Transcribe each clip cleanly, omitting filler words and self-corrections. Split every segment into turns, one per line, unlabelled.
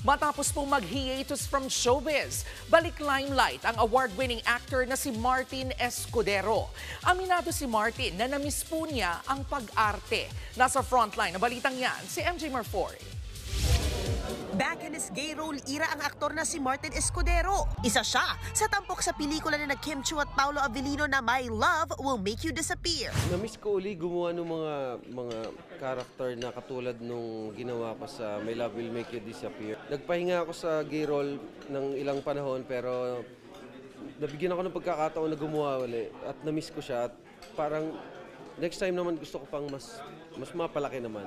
Matapos pong mag-hiatus from showbiz, balik limelight ang award-winning actor na si Martin Escudero. Aminado si Martin na namiss po niya ang pag-arte. Nasa frontline na balitang yan, si MJ Marfori.
Back in his gay role era ang aktor na si Martin Escudero. Isa siya sa tampok sa pelikula ni Kim Chiu at Paolo Avellino na My Love Will Make You Disappear.
Namiss ko uli gumawa ng mga character na katulad nung ginawa ko sa My Love Will Make You Disappear. Nagpahinga ako sa gay role ng ilang panahon pero nabigyan ako ng pagkakataon na gumawa uli at namiss ko siya at parang next time naman gusto ko pang mas mapalaki naman.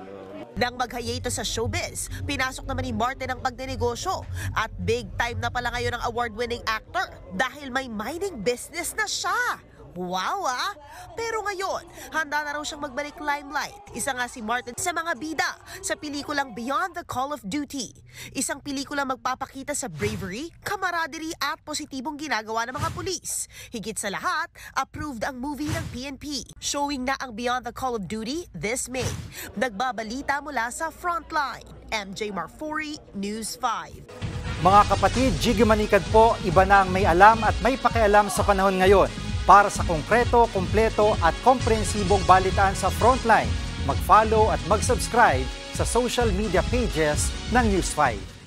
Nang mag-hiatus sa showbiz, pinasok naman ni Martin ang pagdinegosyo at big time na pala ngayon ang award-winning actor dahil may mining business na siya. Wow ah! Pero ngayon, handa na raw siyang magbalik limelight. Isa nga si Martin sa mga bida sa pelikulang Beyond the Call of Duty. Isang pelikula magpapakita sa bravery, camaraderie at positibong ginagawa ng mga pulis. Higit sa lahat, approved ang movie ng PNP. Showing na ang Beyond the Call of Duty this May. Nagbabalita mula sa Frontline. MJ Marfori, News 5.
Mga kapatid, Jiggy Manikad po, iba na ang may alam at may pakialam sa panahon ngayon. Para sa konkreto, kumpleto at komprehensibong balitaan sa Frontline, mag-follow at mag-subscribe sa social media pages ng News 5.